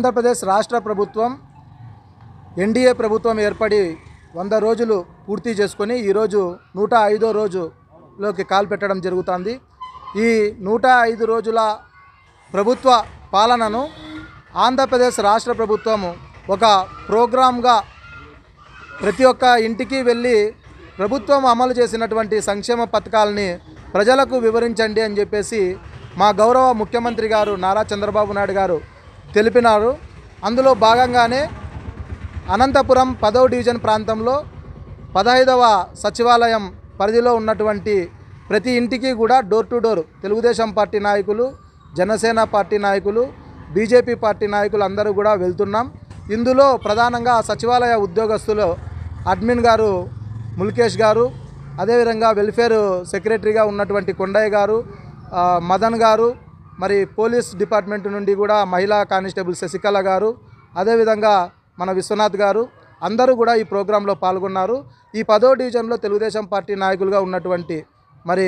ఆంధ్రప్రదేశ్ రాష్ట్ర ప్రభుత్వం ఎన్డీఏ ప్రభుత్వం ఏర్పడి 100 రోజులు పూర్తి చేసుకొని ఈరోజు 105వ రోజులోకి కాలు పెట్టడం జరుగుతుంది. ఈ 105 రోజుల ప్రభుత్వ పాలనను ఆంధ్రప్రదేశ్ రాష్ట్ర ప్రభుత్వం ఒక ప్రోగ్రామ్గా ప్రతి ఒక్క ఇంటికి వెళ్ళి ప్రభుత్వం అమలు చేసినటువంటి సంక్షేమ పథకాలని ప్రజలకు వివరించండి అని చెప్పేసి మా గౌరవ ముఖ్యమంత్రి గారు నారా చంద్రబాబు నాయుడు గారు తెలిపినారు. అందులో భాగంగానే అనంతపురం 10వ డివిజన్ ప్రాంతంలో 15వ సచివాలయం పరిధిలో ఉన్నటువంటి ప్రతి ఇంటికి కూడా door to door Telugu Desam party నాయకులు, జనసేన పార్టీ నాయకులు, బీజేపీ పార్టీ నాయకులు అందరూ కూడా వెళ్తున్నాం. ఇందులో ప్రధానంగా సచివాలయ ఉద్యోగస్తులు అడ్మిన్ గారు ముల్కేష్ గారు, అదేవిధంగా వెల్ఫేర్ సెక్రటరీగా ఉన్నటువంటి కొండయ్య గారు, మదన్ గారు, మరి పోలీస్ డిపార్ట్మెంట్ నుండి కూడా మహిళా కానిస్టేబుల్ శశికళ గారు, అదేవిధంగా మన విశ్వనాథ్ గారు అందరూ కూడా ఈ ప్రోగ్రాంలో పాల్గొన్నారు. ఈ 10వ డివిజన్లో తెలుగుదేశం పార్టీ నాయకులుగా ఉన్నటువంటి మరి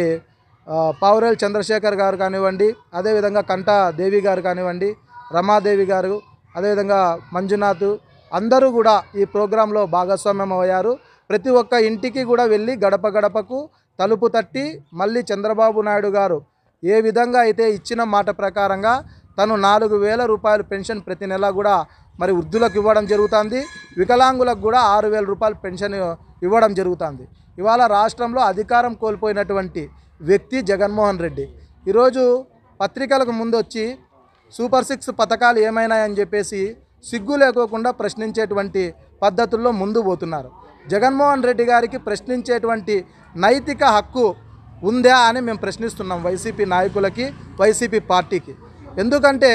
పావురేల్ చంద్రశేఖర్ గారు కానివ్వండి, అదేవిధంగా కంటా దేవి గారు కానివ్వండి, రమాదేవి గారు, అదేవిధంగా మంజునాథ్ అందరూ కూడా ఈ ప్రోగ్రాంలో భాగస్వామ్యం అయ్యారు. ప్రతి ఒక్క ఇంటికి కూడా వెళ్ళి గడప గడపకు తలుపు తట్టి మళ్ళీ చంద్రబాబు నాయుడు గారు ఏ విధంగా అయితే ఇచ్చిన మాట ప్రకారంగా తను 4,000 రూపాయలు పెన్షన్ ప్రతి నెల కూడా మరి వృద్ధులకు ఇవ్వడం జరుగుతుంది. వికలాంగులకు కూడా 6,000 రూపాయలు పెన్షన్ ఇవ్వడం జరుగుతుంది. ఇవాళ రాష్ట్రంలో అధికారం కోల్పోయినటువంటి వ్యక్తి జగన్మోహన్ రెడ్డి ఈరోజు పత్రికలకు ముందు వచ్చి సూపర్ 6 పథకాలు ఏమైనాయని చెప్పేసి సిగ్గు లేకోకుండా ప్రశ్నించేటువంటి పద్ధతుల్లో ముందు పోతున్నారు. జగన్మోహన్ రెడ్డి గారికి ప్రశ్నించేటువంటి నైతిక హక్కు ఉందా అని మేము ప్రశ్నిస్తున్నాం వైసీపీ నాయకులకి, వైసీపీ పార్టీకి. ఎందుకంటే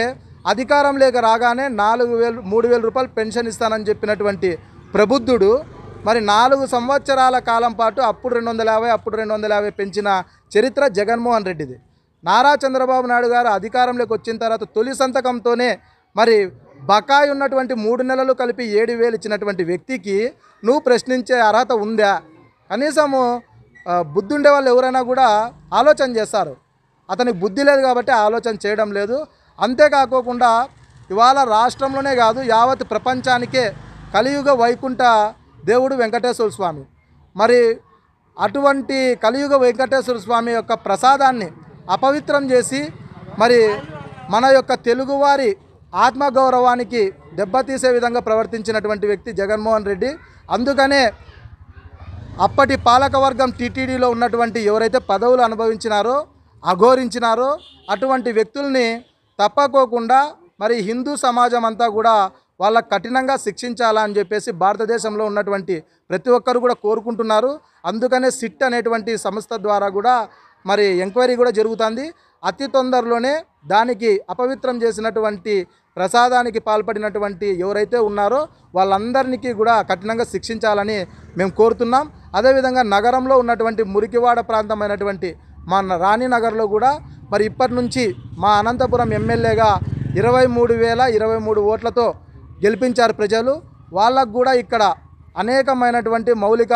అధికారం లేక రాగానే 3,000 రూపాయలు పెన్షన్ ఇస్తానని చెప్పినటువంటి ప్రబుద్ధుడు మరి 4 సంవత్సరాల కాలం పాటు అప్పుడు 250 పెంచిన చరిత్ర జగన్మోహన్ రెడ్డిది. నారా చంద్రబాబు నాయుడు గారు అధికారంలోకి వచ్చిన తర్వాత తొలి సంతకంతోనే మరి బకాయి ఉన్నటువంటి 3 నెలలు కలిపి 7,000 ఇచ్చినటువంటి వ్యక్తికి నువ్వు ప్రశ్నించే అర్హత ఉందా? కనీసము బుద్ధి ఉండే వాళ్ళు ఎవరైనా కూడా ఆలోచన చేస్తారు. అతనికి బుద్ధి లేదు కాబట్టి ఆలోచన చేయడం లేదు. అంతేకాకోకుండా ఇవాళ రాష్ట్రంలోనే కాదు యావత్ ప్రపంచానికే కలియుగ వైకుంఠ దేవుడు వెంకటేశ్వర స్వామి. మరి అటువంటి కలియుగ వెంకటేశ్వర స్వామి యొక్క ప్రసాదాన్ని అపవిత్రం చేసి మరి మన యొక్క తెలుగువారి ఆత్మగౌరవానికి దెబ్బతీసే విధంగా ప్రవర్తించినటువంటి వ్యక్తి జగన్మోహన్ రెడ్డి. అందుకనే అప్పటి పాలకవర్గం టీటీడీలో ఉన్నటువంటి ఎవరైతే పదవులు అనుభవించినారో, అఘోరించినారో అటువంటి వ్యక్తుల్ని తప్పకోకుండా మరి హిందూ సమాజం అంతా కూడా వాళ్ళకు కఠినంగా శిక్షించాలని చెప్పేసి భారతదేశంలో ఉన్నటువంటి ప్రతి ఒక్కరు కూడా కోరుకుంటున్నారు. అందుకనే సిట్ అనేటువంటి సంస్థ ద్వారా కూడా మరి ఎంక్వైరీ కూడా జరుగుతుంది. అతి తొందరలోనే దానికి అపవిత్రం చేసినటువంటి ప్రసాదానికి పాల్పడినటువంటి ఎవరైతే ఉన్నారో వాళ్ళందరికీ కూడా కఠినంగా శిక్షించాలని మేము కోరుతున్నాం. అదేవిధంగా నగరంలో ఉన్నటువంటి మురికివాడ ప్రాంతమైనటువంటి మా రాణినగర్లో కూడా మరి ఇప్పటి నుంచి మా అనంతపురం ఎమ్మెల్యేగా 23,023 ఓట్లతో గెలిపించారు ప్రజలు. వాళ్ళకు కూడా ఇక్కడ అనేకమైనటువంటి మౌలిక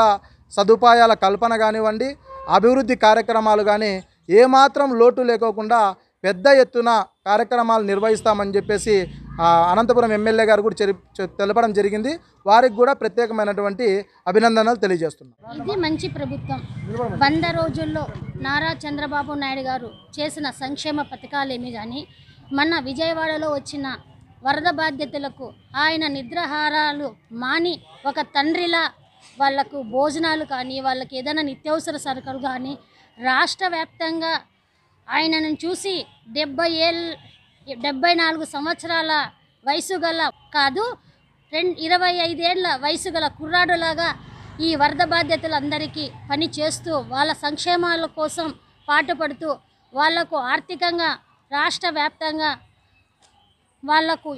సదుపాయాల కల్పన కానివ్వండి, అభివృద్ధి కార్యక్రమాలు కానీ ఏమాత్రం లోటు లేకోకుండా పెద్ద ఎత్తున కార్యక్రమాలు నిర్వహిస్తామని చెప్పేసి అనంతపురం ఎమ్మెల్యే గారు కూడా తెలపడం జరిగింది. వారికి కూడా ప్రత్యేకమైనటువంటి అభినందనలు తెలియజేస్తున్నాం. ఇది మంచి ప్రభుత్వం. 100 రోజుల్లో నారా చంద్రబాబు నాయుడు గారు చేసిన సంక్షేమ పథకాలేమి కానీ మన విజయవాడలో వచ్చిన వరద బాధ్యతలకు ఆయన నిద్రాహారాలు మాని ఒక తండ్రిలా వాళ్లకు భోజనాలు కానీ వాళ్ళకి ఏదైనా నిత్యావసర సరుకులు కానీ రాష్ట్ర వ్యాప్తంగా ఆయనను చూసి 74 సంవత్సరాల వయసు గల కాదు 25 ఏళ్ల వయసు గల కుర్రాడులాగా ఈ వరద బాధ్యతలందరికీ పని చేస్తూ వాళ్ళ సంక్షేమాల కోసం పాటుపడుతూ వాళ్లకు ఆర్థికంగా రాష్ట్ర వ్యాప్తంగా వాళ్లకు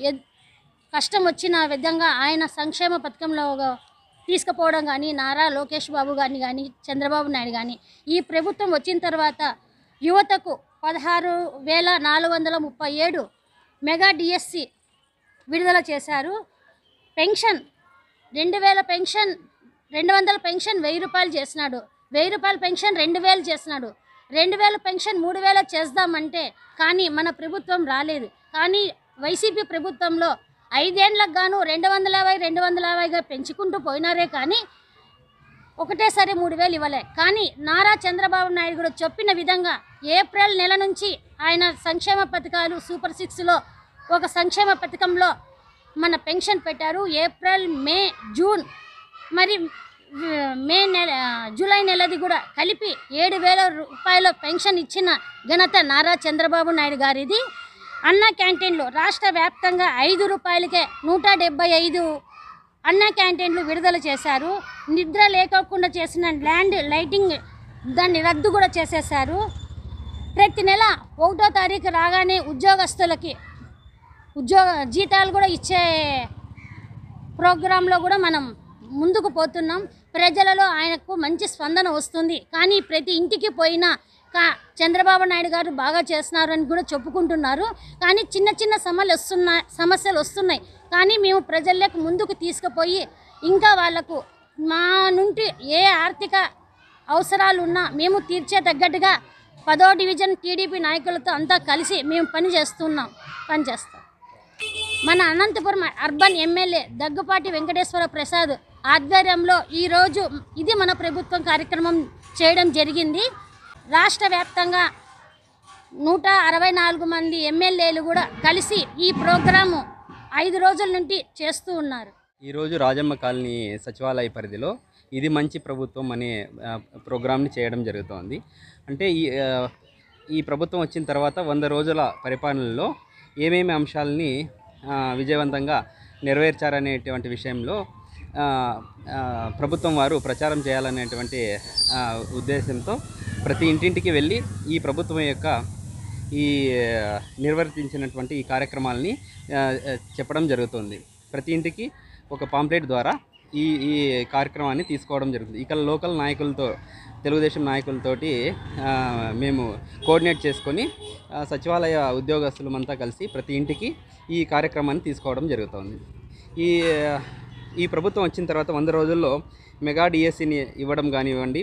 కష్టం వచ్చిన విధంగా ఆయన సంక్షేమ పథకంలో తీసుకుపోవడం కానీ నారా లోకేష్ బాబు గారిని కానీ చంద్రబాబు నాయుడు కానీ ఈ ప్రభుత్వం వచ్చిన తర్వాత యువతకు 16,437 మెగా డిఎస్సి విడుదల చేశారు. పెన్షన్ 2,000 పెన్షన్ 200 పెన్షన్ 1,000 రూపాయలు చేసినాడు. 1,000 రూపాయల పెన్షన్ 2,000 చేసినాడు. 2,000 పెన్షన్ 3,000 చేద్దామంటే కానీ మన ప్రభుత్వం రాలేదు. కానీ వైసీపీ ప్రభుత్వంలో 5 ఏళ్ళకు గాను 250 250గా పెంచుకుంటూ పోయినారే కానీ ఒకటేసారి 3000 ఇవ్వలే. కానీ నారా చంద్రబాబు నాయుడు కూడా చెప్పిన విధంగా ఏప్రిల్ నెల నుంచి ఆయన సంక్షేమ పథకాలు సూపర్ 6లో ఒక సంక్షేమ పథకంలో మన పెన్షన్ పెట్టారు. ఏప్రిల్, మే, జూన్ మరి జూలై నెలది కూడా కలిపి 7000 రూపాయల పెన్షన్ ఇచ్చిన ఘనత నారా చంద్రబాబు నాయుడు గారిది. అన్న క్యాంటీన్లు రాష్ట్ర వ్యాప్తంగా 5 రూపాయలకే 175 అన్న క్యాంటీన్లు విడుదల చేశారు. నిద్ర లేకోకుండా చేసిన ల్యాండ్ లైటింగ్ దాన్ని రద్దు కూడా చేసేశారు. ప్రతి నెల 1వ తారీఖు రాగానే ఉద్యోగస్తులకి జీతాలు కూడా ఇచ్చే ప్రోగ్రాంలో కూడా మనం ముందుకు పోతున్నాం. ప్రజలలో ఆయనకు మంచి స్పందన వస్తుంది. కానీ ప్రతి ఇంటికి పోయినా చంద్రబాబు నాయుడు గారు బాగా చేస్తున్నారు అని కూడా చెప్పుకుంటున్నారు. కానీ చిన్న చిన్న సమస్యలు వస్తున్నాయి. కానీ మేము ప్రజలకు ముందుకు తీసుకుపోయి ఇంకా వాళ్లకు మా నుండి ఏ ఆర్థిక అవసరాలు ఉన్నా మేము తీర్చే తగ్గట్టుగా 10వ డివిజన్ టీడీపీ నాయకులతో అంతా కలిసి మేము పనిచేస్తాం. మన అనంతపురం అర్బన్ ఎమ్మెల్యే దగ్గుపాటి వెంకటేశ్వర ప్రసాద్ ఆధ్వర్యంలో ఈరోజు ఇది మన ప్రభుత్వం కార్యక్రమం చేయడం జరిగింది. రాష్ట్ర వ్యాప్తంగా 164 మంది ఎమ్మెల్యేలు కూడా కలిసి ఈ ప్రోగ్రాము 5 రోజుల నుండి చేస్తూ ఉన్నారు. ఈరోజు రాజమ్మ కాలనీ సచివాలయ పరిధిలో ఇది మంచి ప్రభుత్వం అనే ప్రోగ్రామ్ని చేయడం జరుగుతోంది. అంటే ఈ ప్రభుత్వం వచ్చిన తర్వాత 100 రోజుల పరిపాలనలో ఏమేమి అంశాలని విజయవంతంగా నెరవేర్చారనేటువంటి విషయంలో ప్రభుత్వం వారు ప్రచారం చేయాలనేటువంటి ఉద్దేశంతో ప్రతి ఇంటింటికి వెళ్ళి ఈ ప్రభుత్వం యొక్క ఈ నిర్వర్తించినటువంటి ఈ కార్యక్రమాలని చెప్పడం జరుగుతుంది. ప్రతి ఇంటికి ఒక పాంప్లెట్ ద్వారా ఈ కార్యక్రమాన్ని తీసుకోవడం జరుగుతుంది. ఇక్కడ లోకల్ నాయకులతో తెలుగుదేశం నాయకులతోటి మేము కోఆర్డినేట్ చేసుకొని సచివాలయ ఉద్యోగస్తులమంతా కలిసి ప్రతి ఇంటికి ఈ కార్యక్రమాన్ని తీసుకోవడం జరుగుతుంది. ఈ ప్రభుత్వం వచ్చిన తర్వాత 100 రోజుల్లో మెగా డిఎస్సిని ఇవ్వడం కానివ్వండి,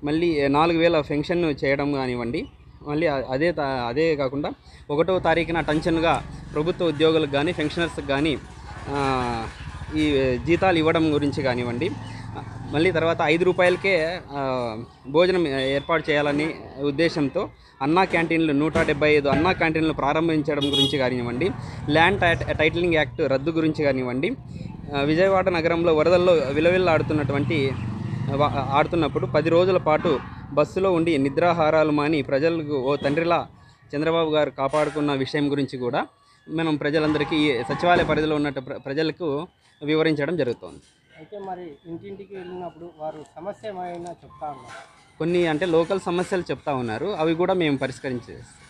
మళ్ళీ 4000 పెన్షన్ చేయడం కానివ్వండి, మళ్ళీ అదే కాకుండా 1వ తారీఖున టెన్షన్గా ప్రభుత్వ ఉద్యోగులకు కానీ పెన్షనర్స్కి కానీ ఈ జీతాలు ఇవ్వడం గురించి కానివ్వండి, మళ్ళీ తర్వాత 5 రూపాయలకే భోజనం ఏర్పాటు చేయాలని ఉద్దేశంతో అన్నా క్యాంటీన్లు 175 అన్నా క్యాంటీన్లు ప్రారంభించడం గురించి కానివ్వండి, ల్యాండ్ టైటిలింగ్ యాక్ట్ రద్దు గురించి కానివ్వండి, విజయవాడ నగరంలో వరదల్లో ఆడుతున్నప్పుడు 10 రోజుల పాటు బస్సులో ఉండి నిద్రాహారాలు మాని ప్రజలకు ఓ తండ్రిలా చంద్రబాబు గారు కాపాడుకున్న విషయం గురించి కూడా మనం ప్రజలందరికీ సచివాలయ పరిధిలో ఉన్న ప్రజలకు వివరించడం జరుగుతుంది. అయితే మరి ఇంటింటికి వెళ్ళినప్పుడు వారు సమస్య ఏమైనా చెప్తా ఉన్నారు. కొన్ని అంటే లోకల్ సమస్యలు చెప్తా ఉన్నారు, అవి కూడా మేము పరిష్కరించేస్తాం.